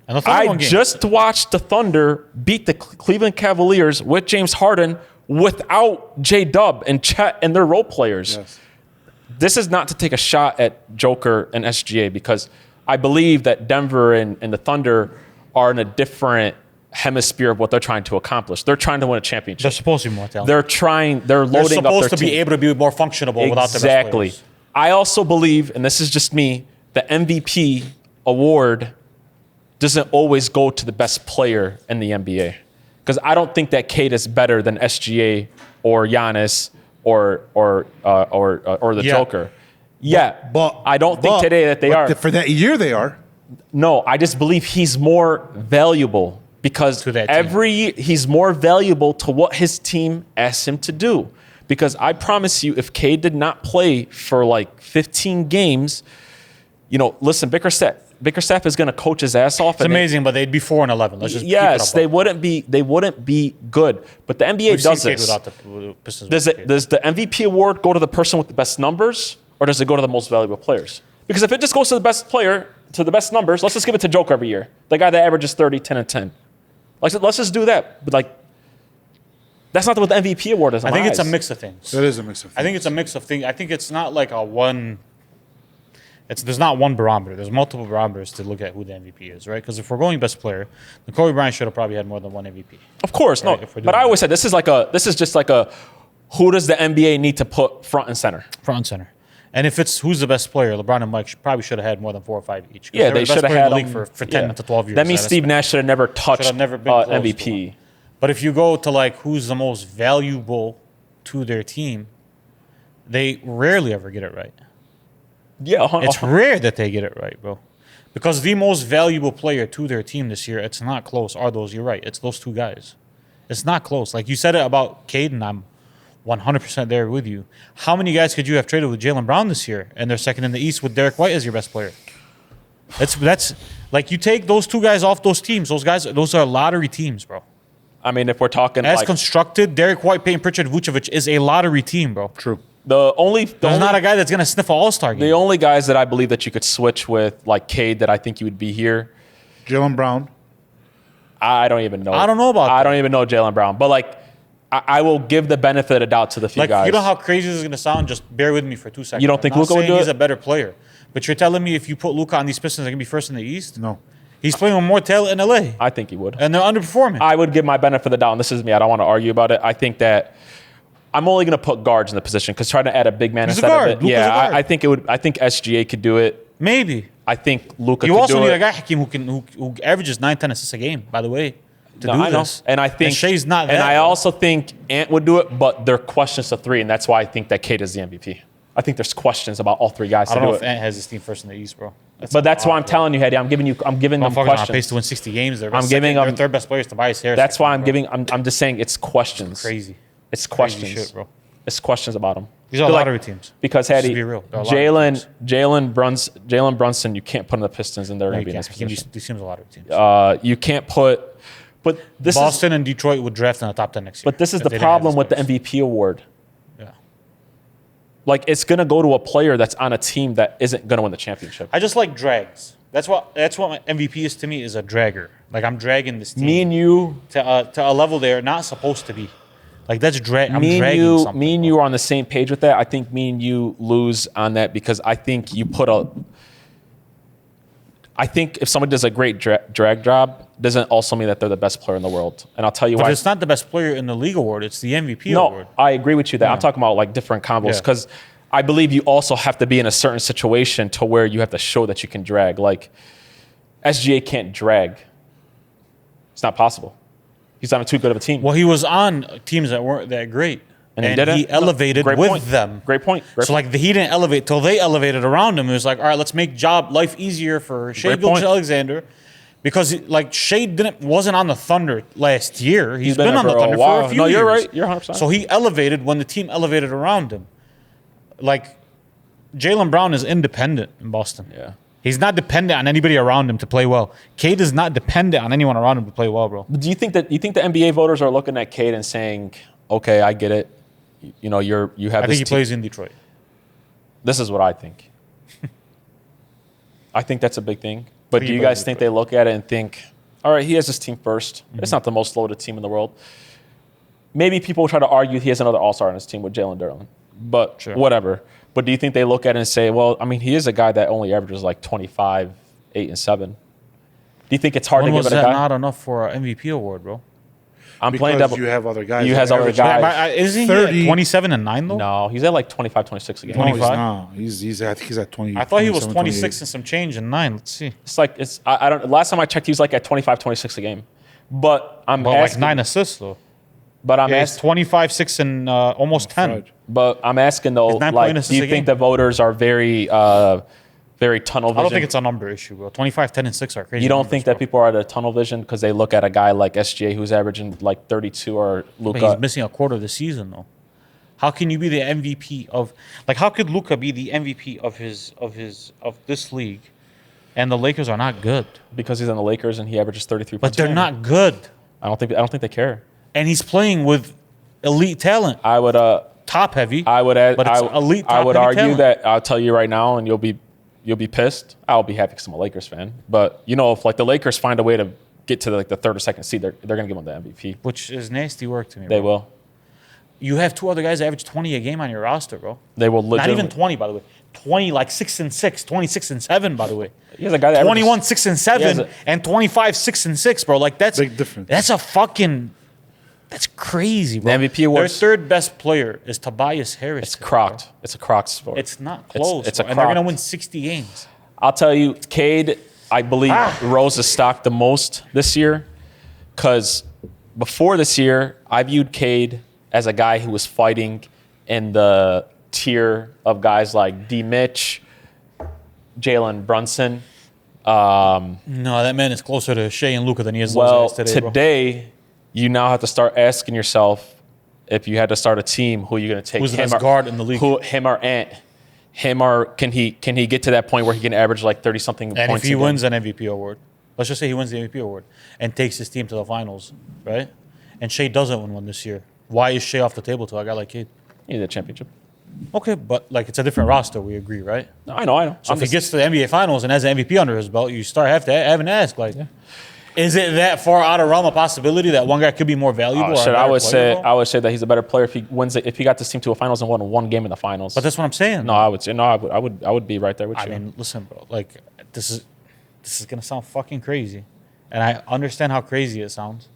And the Thunder I won games. just watched the Thunder beat the Cleveland Cavaliers with James Harden without J-Dub and Chet and their role players. Yes. This is not to take a shot at Joker and SGA because I believe that Denver and the Thunder are in a different hemisphere of what they're trying to accomplish. They're trying to win a championship. They're supposed to be more talented. They're loading up their supposed to be team. able to be more functional without the best Exactly. players. I also believe, and this is just me, the MVP award doesn't always go to the best player in the NBA. Because I don't think that Cade is better than SGA or Giannis or the Joker. Yeah, But I don't think today that they are. For that year, they are. No, I just believe he's more valuable because To that team. he's more valuable to what his team asks him to do. Because I promise you, if Cade did not play for like 15 games, listen, Bickerstaff, Bickerstaff is going to coach his ass off. It's amazing, but they'd be 4-11. Let's just yes, they wouldn't be. They wouldn't be good. But the NBA does this. Without the Pistons Does the MVP award go to the person with the best numbers, or does it go to the most valuable players? Because if it just goes to the best player, to the best numbers, let's just give it to Joker every year. The guy that averages 30, 10, and 10. Let's just do that. But like, that's not what the MVP award is. I think it's a mix of things. It is a mix of things. I think it's a mix of things. I think it's not like a one. There's not one barometer. There's multiple barometers to look at who the MVP is, right? Because if we're going best player, then Kobe Bryant should have probably had more than one MVP. Of course, right? No. But I always said this is just like a who does the NBA need to put front and center? Front and center. And if it's who's the best player, LeBron and Mike probably should have had more than 4 or 5 each. Yeah, they should have had them for 10 to 12 years. That means Steve Nash should have never touched MVP. But if you go to like who's the most valuable to their team, they rarely ever get it right. Yeah, it's rare that they get it right, bro. Because the most valuable player to their team this year, it's not close. Are those? You're right. It's those two guys. It's not close. Like you said it about Cade, and I'm 100% there with you. How many guys could you have traded with Jaylen Brown this year, and they're second in the East with Derek White as your best player? That's like you take those two guys off those teams. Those are lottery teams, bro. I mean, if we're talking as constructed, Derek White, Peyton Pritchard, Vucevic is a lottery team, bro. True. There's not a guy that's gonna sniff an All-Star game. The only guys that I believe that you could switch with, like Cade, that I think you would be here. Jaylen Brown. I don't even know. I don't know about that. I don't even know Jaylen Brown. But like, I will give the benefit of the doubt to the few guys. You know how crazy this is gonna sound? Just bear with me for 2 seconds. You don't think Luka would do it? He's a better player, but you're telling me if you put Luka on these Pistons, they're gonna be first in the East? No. He's playing with more talent in LA. I think he would. And they're underperforming. I would give my benefit of the doubt, and this is me. I don't want to argue about it. I think that I'm only going to put guards in the position because trying to add a big man instead of it. Yeah, I think it would. I think SGA could do it. Maybe. I think Luka could do it. You also need a guy, Hakeem, who averages 9-10 assists a game, by the way, to do this. And I think and Shea's not that. And I also think Ant would do it, but there are questions to 3, and that's why I think that Cade is the MVP. I think there's questions about all 3 guys. I don't know if Ant has his team first in the East, bro. That's why I'm telling you, Hedy. I'm giving them questions. On pace to win 60 games. They're third best players to Tobias Harris. That's why I'm just saying it's questions. Crazy. It's questions. Crazy shit, bro. It's questions about them. These are lottery teams. Because Hedy, Jalen Brunson, you can't put in the Pistons, and they're going to be in this position. These teams are lottery teams. You can't put. But this Boston and Detroit would draft in the top 10 next year. But this is the problem with the MVP award. Yeah. Like, it's going to go to a player that's on a team that isn't going to win the championship. I just like drags. That's what my MVP is to me, is a dragger. Like, I'm dragging this team. Me and you to a level they're not supposed to be. Like, that's I'm dragging something. Me and you are on the same page with that. I think me and you lose on that because I think you put a. I think if somebody does a great drag job, doesn't also mean that they're the best player in the world. And I'll tell you why. But it's not the best player in the league award. It's the MVP award. No, I agree with you that. I'm talking about like different combos because I believe you also have to be in a certain situation to where you have to show that you can drag. Like SGA can't drag. It's not possible. He's not too good of a team. Well, he was on teams that weren't that great. And he elevated with them. Great point. So, like, he didn't elevate till they elevated around him. It was like, all right, let's make life easier for Shai Gilgeous-Alexander. Because, like, Shai wasn't on the Thunder last year. He's been on the Thunder for a few years. You're right. You're 100%. So, he elevated when the team elevated around him. Like, Jaylen Brown is independent in Boston. Yeah. He's not dependent on anybody around him to play well. Cade is not dependent on anyone around him to play well, bro. But do you think the NBA voters are looking at Cade and saying, okay, I get it. You know, you have. I think he plays in Detroit. This is what I think. I think that's a big thing. But do you guys think they look at it and think, all right, he has his team first. Mm-hmm. It's not the most loaded team in the world. Maybe people will try to argue he has another All-Star on his team with Jalen Duren. But whatever. But do you think they look at it and say, well, I mean, he is a guy that only averages like 25, 8, and 7. Do you think it's hard to give it a guy? Was that not enough for an MVP award, bro? I'm playing double. You have other guys. You have other guys. Isn't he at 27 and 9 though? No, he's at like 25, 26 a game. 25. No, he's at 20. I thought he was 26 and some change and 9. Let's see. It's like I don't. Last time I checked, he was like at 25, 26 a game. But I'm asking, like 9 assists though. But I'm asking 25, 6, and almost 10. Right. But I'm asking though, like, do you think the voters are very tunnel vision? I don't think it's a number issue, bro. 25, 10, and 6 are crazy. You don't think that people are at a tunnel vision because they look at a guy like SGA who's averaging like 32 or Luka? But he's missing a quarter of the season though. How can you be the MVP of how could Luka be the MVP of this league And the Lakers are not good. Because he's on the Lakers and he averages 33 But points. they're not good. I don't think they care. And he's playing with elite talent. I would Top heavy. I would add, But it's elite I would top-heavy argue talent. that I'll tell you right now, and you'll be pissed. I'll be happy because I'm a Lakers fan. But if like the Lakers find a way to get to the third or second seed, they're gonna give him the MVP. Which is nasty work to me. They bro. will. You have two other guys that average 20 a game on your roster, bro. They will Not even legitimately. 20, by the way. 20, like 6 and 6, 26 and 7, by the way. He has a guy that averages- 21, 6 and 7, and 25, 6 and 6, bro. Like that's Big difference. That's a fucking. That's crazy, bro. The MVP awards- Their third best player is Tobias Harris. It's crocked. It's a crocked sport. It's not close. It's a bro. And they're gonna crocked. win 60 games. I'll tell you, Cade, I believe rose his stock the most this year because before this year, I viewed Cade as a guy who was fighting in the tier of guys like D. Mitch, Jalen Brunson. No, that man is closer to Shea and Luka than he is Well, those guys today, bro. today, you now have to start asking yourself if you had to start a team, who are you going to take? Who's the him best guard in the league? Him or Ant? Him or can he get to that point where he can average like 30-something And points if he a game? wins an MVP award, let's just say he wins the MVP award and takes his team to the finals, right? And Shea doesn't win one this year. Why is Shea off the table to a guy like Cade? He need a championship. Okay, but like it's a different roster. We agree, right? No, I know. So if he gets to the NBA Finals and has an MVP under his belt, you start having to ask, like, is it that far out of realm of possibility that one guy could be more valuable? or a I better would player, say bro? I would say that he's a better player if he wins it, if he got this team to a finals and won one game in the finals. But that's what I'm saying. no, I would say no. I would be right there with I you. mean, listen, bro. Like, this is gonna sound fucking crazy, and I understand how crazy it sounds.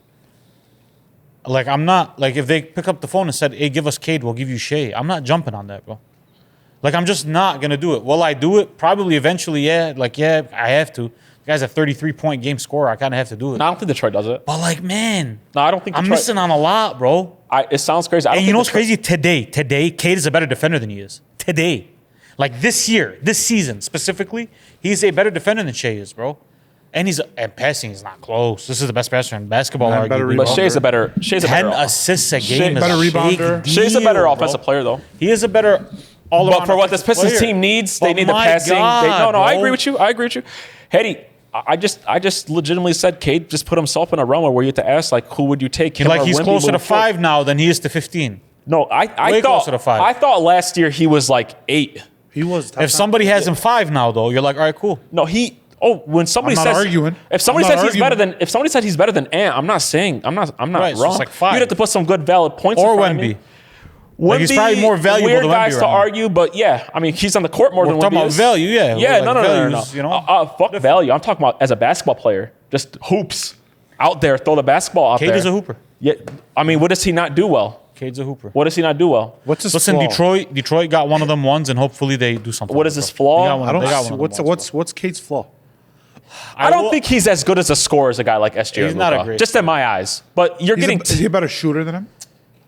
Like, I'm not like if they pick up the phone and said, "Hey, give us Cade, we'll give you Shea." I'm not jumping on that, bro. Like, I'm just not gonna do it. Will I do it? Probably eventually, yeah. Like, yeah, I have to. The guy's a 33-point game scorer. I kind of have to do it. no, I don't think Detroit does it. But like, man, No, I don't think I'm Detroit. missing on a lot, bro. It sounds crazy. I don't And think you know what's Detroit- crazy? Today, Cade is a better defender than he is. Today. Like this year, this season specifically, he's a better defender than Shea is, bro. And passing is not close. This is the best passer in basketball, Man, better arguably. But bro. Shay's a better. 10 assists a game is better a rebounder. big Shay's a better deal, offensive bro. player though. He is a better all-around But for what this offensive Pistons player. team needs, But they need the my passing. God, I bro. agree with you. Hedy, I just legitimately said Cade just put himself in a realm where you have to ask like, who would you take? Him Like or he's Wemby closer to moving forward? 5 now than he is to 15. No, I Way thought closer to 5. I thought last year he was like 8. He was. If somebody has him 5 now, though, you're like, all right, cool. No, he. Oh, when somebody I'm not says arguing. if somebody I'm not says he's better arguing. than if somebody said he's better than Ant, I'm not Right, so wrong. it's like 5. You'd have to put some good valid points Or in front of Wemby. me. Like, he's probably more valuable Weird than Wemby guys to right now. argue, but yeah, I mean he's on the court more We're than talking Wemby about is. value, yeah. Yeah, We're no, like no. values, you know? Fuck value. I'm talking about as a basketball player, just hoops out there, throw the basketball out Cade there. is a hooper. Yeah, I mean, what does he not do well? Cade's a hooper. What does he not do well? What's his Listen, flaw? Detroit got one of them ones, and hopefully they do something. What with is it, his bro. flaw? They got one I of- don't. they got one of them ones, What's Cade's flaw? I don't will- think he's as good as a scorer as a guy like SJ. He's or not a Luka, great just in my eyes. But you're getting Is he a better shooter than him?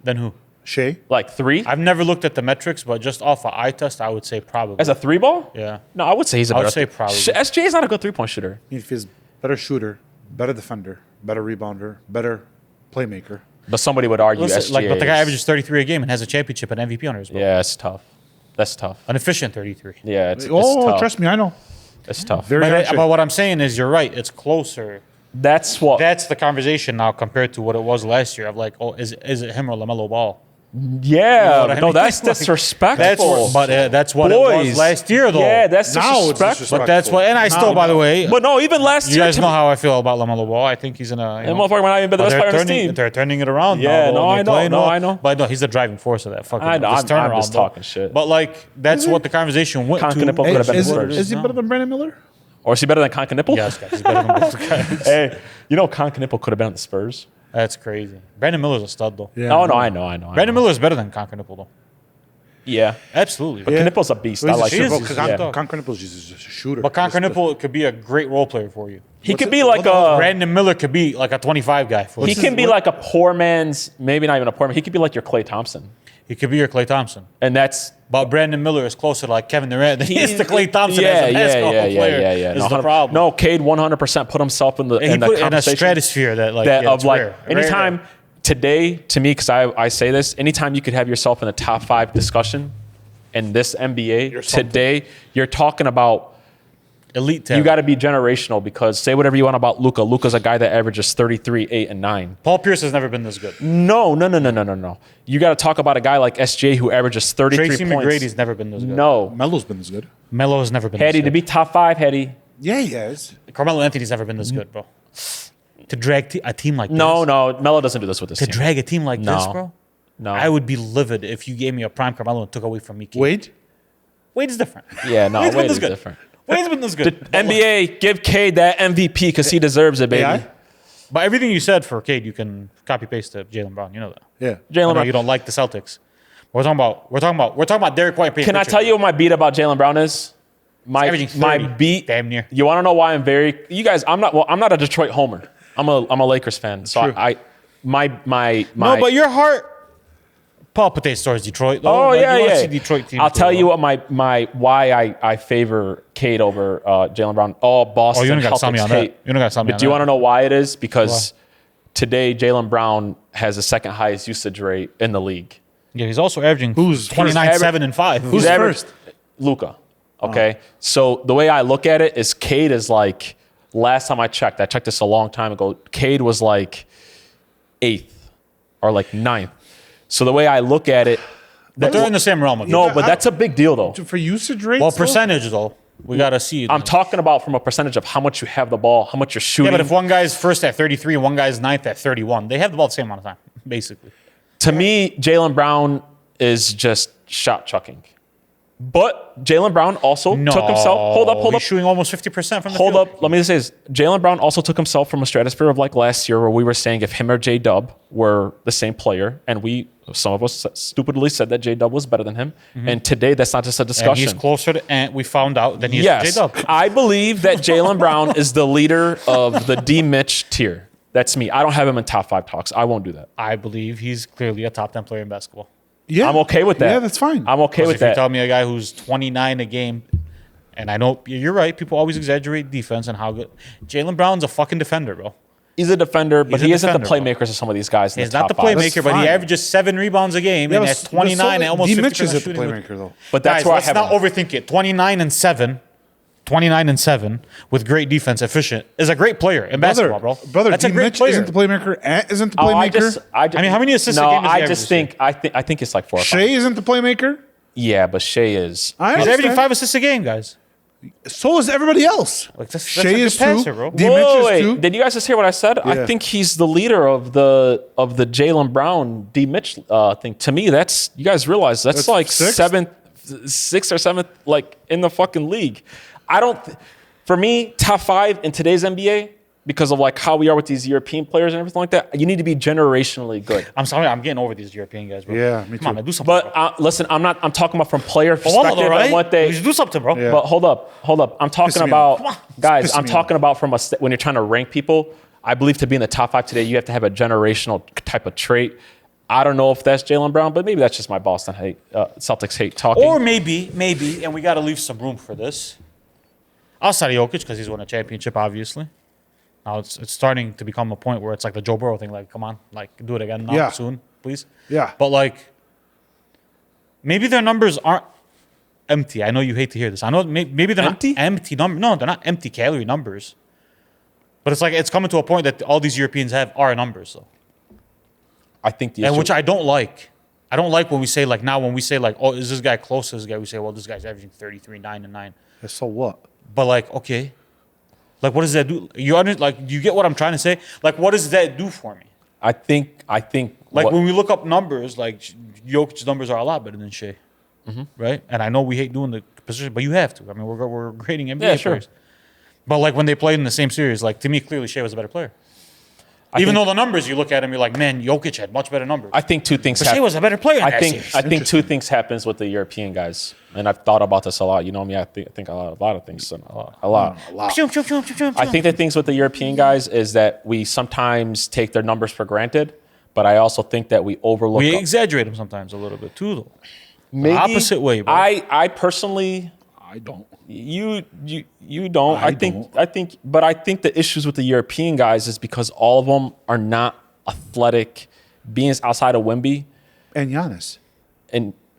Then who? Shea? like 3 I've never looked at the metrics, but just off an eye test, I would say probably. as a 3 ball. Yeah. No, I would say he's a I would better. say probably. SJ is not a good 3-point shooter. If he's better shooter, better defender, better rebounder, better playmaker. But somebody would argue Listen, SGA. but the guy is- averages 33 a game and has a championship and MVP on his belt. Yeah, it's tough. That's tough. An efficient 33. Yeah, it's Oh, tough. trust me, I know. It's tough. Very But, accurate. but what I'm saying is, you're right. It's closer. That's what. That's the conversation now compared to what it was last year. Of like, oh, is it him or LaMelo Ball? yeah, what I no, mean? that's Like, disrespectful. That's that's what it was last year, though. Yeah, that's Now it's disrespectful. disrespectful. But that's what. And I still, by the way, But no, even last you year, guys to know me- how I feel about LaMelo Ball. I think he's in a. and motherfucker might not even be the best player on his team. They're turning it around. Yeah, now, no, though, and I they're know, playing no, well. I know. But no, he's the driving force of that fucking. I know, this I'm turnaround, just though. talking shit. But like, that's what the conversation went to. Concanipple could have been Is, the what Spurs. it is he now. better than Brandon Miller? Or is he better than Concanipple? Yes, guys, he's better than both guys. Hey, you know Concanipple could have been on the Spurs. That's crazy. Brandon Miller's a stud, though. Yeah. No, I know. Brandon Miller's better than Concanipple, though. Yeah. Absolutely. Yeah. Canipple's a beast. Well, I he's like a him. shooter, Yeah. because Concaniple's just a shooter. But Concanipple could be a great role player for you. He could be like a. Brandon Miller could be like a 25 guy for He you. can be like a poor man's, maybe not even a poor man. He could be like your Klay Thompson. He could be your Klay Thompson. And that's. But Brandon Miller is closer to like Kevin Durant than he is to Klay Thompson Yeah, as a basketball player. Yeah. Is No, the problem. No, Cade 100% put himself in the, And he in the put it in a conversation. stratosphere that like That yeah, of it's like, rare. anytime, Rare. today, to me, because I say this, anytime you could have yourself in the top 5 discussion in this NBA, You're something. today, you're talking about elite You talent. got to be generational because say whatever you want about Luka. Luka's a guy that averages 33, 8, and 9. Paul Pierce has never been this good. No. You got to talk about a guy like SJ who averages 33 Tracy points. McGrady's never been this good. No. Melo's been as good. Melo has never been Hetty, this to good. be top 5, Hetty. Yeah, he has. Carmelo Anthony's never been this good, bro. To drag a team like this. No. Melo doesn't do this with this To team. drag a team like this, bro. No. I would be livid if you gave me a prime Carmelo and took away from me. Kid. Wade? Wade's different. Yeah, no. Wade's been Wade this is good. different. Wade's been this good. NBA, give Cade that MVP because he deserves it, baby. AI? But everything you said for Cade, you can copy paste to Jaylen Brown. You know that. Yeah. I know Brown. you don't like the Celtics. We're talking about Derek White. Can I tell you what my beat about Jaylen Brown is? Averaging 30, My beat. damn near. You want to know why I'm very? You guys, I'm not a Detroit homer. I'm a Lakers fan. So True. my. No, but your heart palpitates towards Detroit. Though. Oh Like, yeah, you wanna yeah. see Detroit teams I'll do tell you well. what my why I favor Cade over Jaylen Brown. All Boston Oh, you don't got to tell me Celtics on hate. that. You don't got to tell me But on do you that. want to know why it is? Because today Jaylen Brown has the second highest usage rate in the league. Yeah, he's also averaging Who's 29, first? 7, and 5. Who's average- first? Luka. Okay. So the way I look at it is Cade is like, last time I checked this a long time ago, Cade was like 8th or like 9th. So the way I look at it, But they're in the same realm. Again. no, but that's a big deal though. For usage rates? Well, though? percentage though, we got to see. I'm talking about from a percentage of how much you have the ball, how much you're shooting. Yeah, but if one guy's first at 33 and one guy's ninth at 31, they have the ball the same amount of time, basically. To me, Jaylen Brown is just shot chucking. But Jaylen Brown also took himself. Hold up. He's shooting almost 50% from the Hold field. up. Let me just say this. Jaylen Brown also took himself from a stratosphere of like last year where we were saying if him or J Dub were the same player, and some of us stupidly said that J Dub was better than him. And today that's not just a And discussion. he's closer to Ant, we found out, than he is to Yes. J-Dub. I believe that Jaylen Brown is the leader of the D Mitch tier. That's me. I don't have him in top 5 talks. I won't do that. I believe he's clearly a top 10 player in basketball. Yeah. I'm okay with that. Yeah, that's fine. I'm okay with If you that. tell me a guy who's 29 a game, and I know you're right, people always exaggerate defense and how good. Jaylen Brown's a fucking defender, bro. He's a defender, but He's a he isn't the defender, bro. playmakers of some of these guys in He's the not top the 5. playmaker, but fine. he averages 7 rebounds a game, and at 29 and almost 50% Mitch is the shooting. playmaker, though. But that's Guys, where I let's have not him. overthink it. 29 and 7 with great defense, efficient, is a great player in basketball, bro. Brother, That's D a great Mitch player. isn't the playmaker. Ant isn't the Oh, playmaker. I mean, how many assists a No, game does he I average just this think I think it's like 4 or 5. Shea isn't the playmaker. Yeah, but Shea is. I He's understand. averaging 5 assists a game, guys. So is everybody else. Like, that's a Shea good is passer, two. bro. D Mitch is wait, two. did you guys just hear what I said? I Yeah. think he's the leader of the Jaylen Brown D Mitch thing. To me, that's you guys realize that's That's like sixth? 6th or 7th, like in the fucking league. I don't. For me, top 5 in today's NBA because of like how we are with these European players and everything like that. You need to be generationally good. I'm sorry, I'm getting over these European guys, bro. Yeah, me Come on, too. man, do something. But bro. listen, I'm talking about from player Hold on, perspective though, right? and what they. You should do something, bro. Yeah. But hold up. I'm talking Pissing me about off. Come on. guys. Pissing I'm me talking about from when you're trying to rank people. I believe to be in the top 5 today, you have to have a generational type of trait. I don't know if that's Jaylen Brown, but maybe that's just my Boston hate, Celtics hate talking. Or maybe, and we got to leave some room for this. Outside of Jokic, because he's won a championship, obviously. Now it's starting to become a point where it's like the Joe Burrow thing. Like, come on, like do it again now, Yeah. soon, please. Yeah. But like, maybe their numbers aren't empty. I know you hate to hear this. I know maybe they're Empty? not empty number. No, they're not empty calorie numbers. But it's like it's coming to a point that all these Europeans are numbers, though. I think the And issue, which I don't like. I don't like when we say like now when we say like, oh, is this guy close to this guy? We say, well, this guy's averaging 33, 9 and 9. So what? But like, okay, like what does that do? You get what I'm trying to say? Like, what does that do for me? I think Like what- when we look up numbers, like Jokic's numbers are a lot better than Shea, right? And I know we hate doing the position, but you have to. I mean, we're grading NBA Yeah, sure. players. But like when they played in the same series, like to me, clearly Shea was a better player. Even though the numbers, you look at him, you're like, man, Jokic had much better numbers. I think 2 things. But Shea was a better player in that series. I think 2 things happens with the European guys, and I've thought about this a lot. You know me. I think a lot of things. A lot. I think the things with the European guys is that we sometimes take their numbers for granted, but I also think that we overlook. we exaggerate them sometimes a little bit too, though. maybe, opposite way, bro. I personally, I don't. you don't. I think but I think the issues with the European guys is because all of them are not athletic beings outside of Wemby, And Giannis.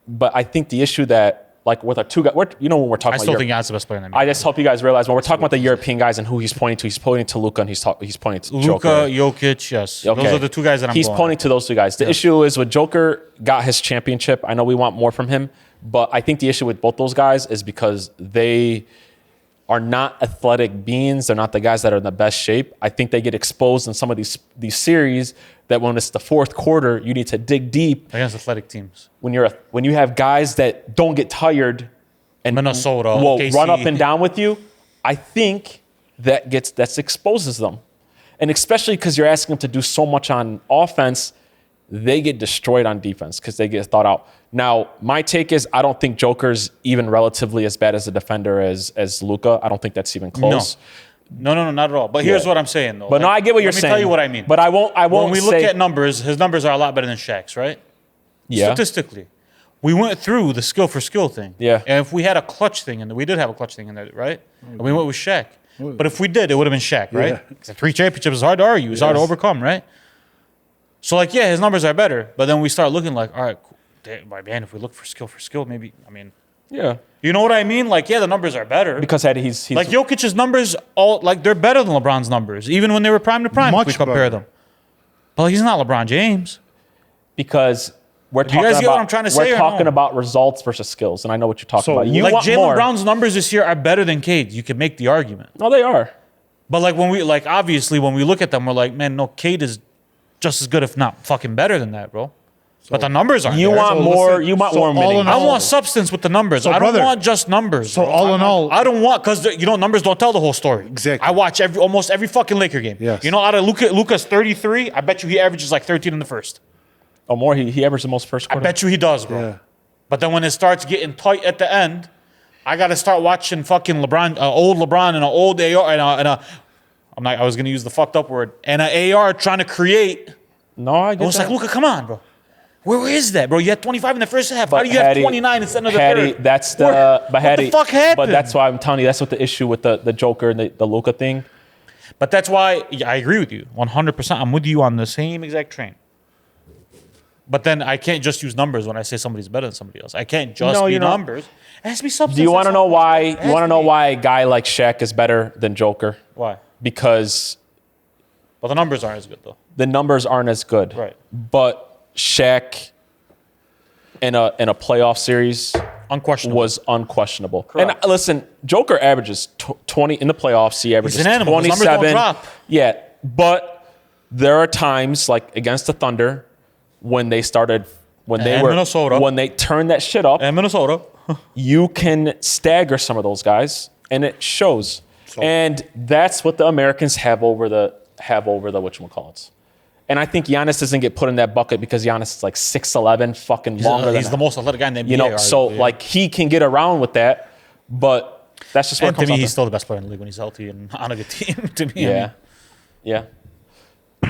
but I think the issue that like with our two guys, when we're talking I about still think Giannis is the best player in the NBA. I just hope you guys realize when we're talking about the European guys and who he's pointing to Luka and he's pointing to Joker. Luka, Jokic, yes. Okay. Those are the two guys that I'm He's going pointing to those two guys. The issue is with Joker got his championship. I know we want more from him, but I think the issue with both those guys is because they are not athletic beings. They're not the guys that are in the best shape. I think they get exposed in some of these series that when it's the fourth quarter, you need to dig deep against athletic teams. when you have guys that don't get tired and Minnesota, will KC. run up and down with you. I think that exposes them, and especially because you're asking them to do so much on offense, they get destroyed on defense because they get thought out. Now, my take is I don't think Joker's even relatively as bad as a defender as Luka. I don't think that's even close. No, not at all. But here's what I'm saying, though. But no, I get what you're saying. Let me tell you what I mean. But I won't. When we look at numbers, his numbers are a lot better than Shaq's, right? Yeah. Statistically. We went through the skill for skill thing. Yeah. And if we had a clutch thing, and we did have a clutch thing in there, right? And we went with Shaq. But if we did, it would have been Shaq, right? Yeah. Because 3 championships is hard to argue. It's hard to overcome, right? So, like, yeah, his numbers are better. But then we start looking like, all right, cool. Man, if we look for skill, maybe, I mean. Yeah. You know what I mean? Like, yeah, the numbers are better. Because he's like Jokic's numbers, they're better than LeBron's numbers, even when they were prime to prime. Much if we compare better. them. But he's not LeBron James. because we're you talking guys get about what I'm trying to say we're or talking no? about results versus skills, and I know what you're talking So, about. You Like want Jaylen more. Brown's numbers this year are better than Cade. You can make the argument. No, they are. But like when we obviously when we look at them, we're like, man, no, Cade is just as good, if not fucking better than that, bro. But the numbers aren't. You there. want So more. listen, You want so more all minutes. in I all- want substance with the numbers. So, I don't brother, want just numbers. so bro. all in all- I don't want because numbers don't tell the whole story. Exactly. I watch almost every fucking Laker game. Yes. You know, out of Luka's 33, I bet you he averages like 13 in the first. Oh, more. He averaged the most first I quarter. bet you he does, bro. Yeah. But then when it starts getting tight at the end, I got to start watching fucking LeBron, old LeBron, and an old AR, I was gonna use the fucked up word, and an AR trying to create. No, I I get was that. like, Luka, come on, bro. Where is that, bro? You had 25 in the first half. How do you have Hattie- 29 instead of the Hattie, third? that's the. But what Hattie, the fuck happened? But that's why I'm telling you. That's what the issue with the Joker and the Luka thing. But that's why I agree with you 100%. I'm with you on the same exact train. But then I can't just use numbers when I say somebody's better than somebody else. I can't just be numbers. It has to be substance. Do you want to know why? It has You want to to know be. why a guy like Shaq is better than Joker? Why? Because But the numbers aren't as good, though. the numbers aren't as good. Right. But Shaq in a playoff series Unquestionable. was unquestionable. Correct. And listen, Joker averages 20 in the playoffs. He averages He's an animal. His numbers 27. don't drop. Yeah, but there are times like against the Thunder when they started when they And were Minnesota. when they turned that shit up. And Minnesota. You can stagger some of those guys, and it shows. And that's what the Americans have over the whatchamacallits. And I think Giannis doesn't get put in that bucket because Giannis is like 6'11", fucking longer than He's the most athletic guy in the NBA. you know. So arguably, yeah. like he can get around with that, but that's just what And it comes to me, down he's to. still the best player in the league when he's healthy and on a good team. To me, I mean. Yeah, yeah.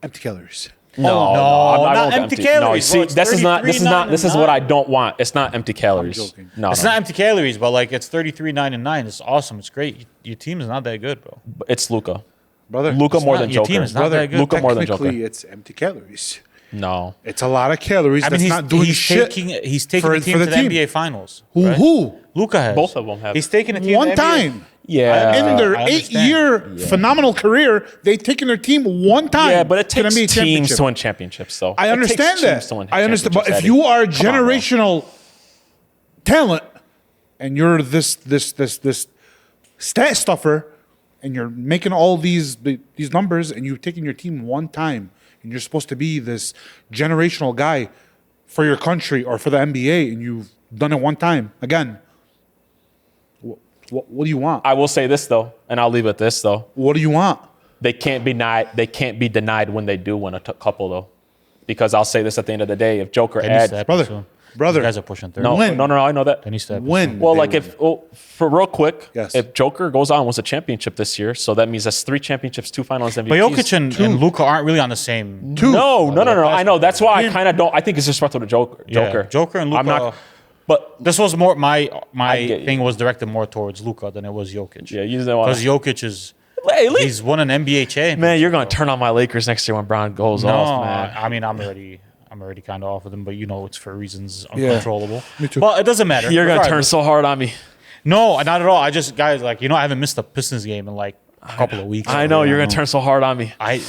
Empty calories. No, no, I not don't empty No, calories, see, bro. It's this is not. This is not. This is 33, what I don't want. It's not empty calories. joking. No, It's no. not empty calories, but like it's 33, 9, and 9. It's awesome. It's great. Your team is not that good, bro. It's Luka. Brother. Luka more not- than your Joker. team is not Brother, that good. Luka more than technically, Joker. it's empty calories. No. It's a lot of calories. I mean, That's not doing he's shit. taking for- the team for to the the team. NBA Finals. Who? right? Who? Luka has. Both of them have. He's taken a team One to the NBA. time. Yeah. In their I understand. 8-year phenomenal career, they've taken their team one time. Yeah, but it to an takes NBA teams championship. to win championships, though. I It takes understand teams that. to win I understand, but if championships, you are Eddie. Come on, bro. generational talent and you're this stat stuffer, and you're making all these numbers, and you've taken your team one time, and you're supposed to be this generational guy for your country or for the NBA, and you've done it one time again. What do you want? I will say this though, and I'll leave it at this though. What do you want? They can't be denied. They can't be denied when they do win a couple though, because I'll say this at the end of the day: if Joker That needs adds, to happen Brother, soon. brother. You guys are pushing 30. no, Win. no, I know that. That needs to happen Win. soon. Well, They like win. for real quick, Yes. if Joker goes on and wins a championship this year, so that means that's 3 championships, 2 finals MVPs. But Jokic and Luka aren't really on the same. Two. No. I know. That's why I Him- kind of don't. I think it's disrespectful to Joker. Yeah, Joker and I'm Luka. not. But This was more my get you. thing was directed more towards Luka than it was Jokic. yeah, you don't want Because Jokic is Hey, Lee. he's won an NBA championship. Man, you're gonna turn on my Lakers next year when Brown goes No, off, man. I mean I'm already I'm already kind of off with him, but it's for reasons uncontrollable. me too. But it doesn't matter. You're gonna turn Regardless. so hard on me. No, not at all. I just guys I haven't missed a Pistons game in like a couple of weeks. I know you're gonna turn so hard on me. I'm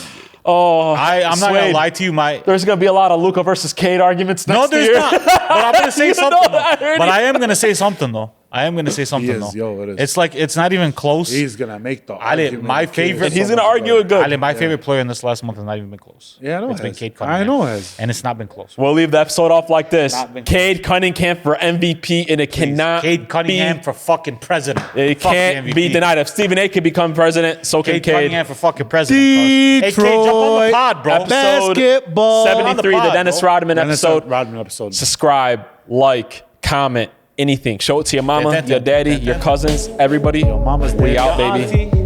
not gonna Swade, lie to you. There's gonna be a lot of Luka versus Cade arguments next No, there's year. not. But I'm gonna say You know something. that Though. already. But I am gonna say something though. is, yo, it is. It's like it's not even close. He's gonna make the Ali, argument. my Cade favorite- is He's so gonna much argue better. it good. Ali, my favorite player in this last month has not even been close. Yeah, I know It's it been has. Cade Cunningham. I know it has. And it's not been close. We'll leave the episode off like this. Not been Cade Cunningham for MVP, and it cannot Cade Cunningham be, for fucking president. it Fuck the can't MVP. be denied. If Stephen A. can become president, so can Cade Cade. Cunningham for fucking president. Hey, Cade, jump on the pod, bro. Episode Basketball. 73, On the the pod, Dennis bro. Rodman Dennis episode. Rodman episode. Subscribe, like, comment, anything. Show it to your mama, your daddy, your cousins, everybody. Your mama's We daddy, out, your baby. auntie.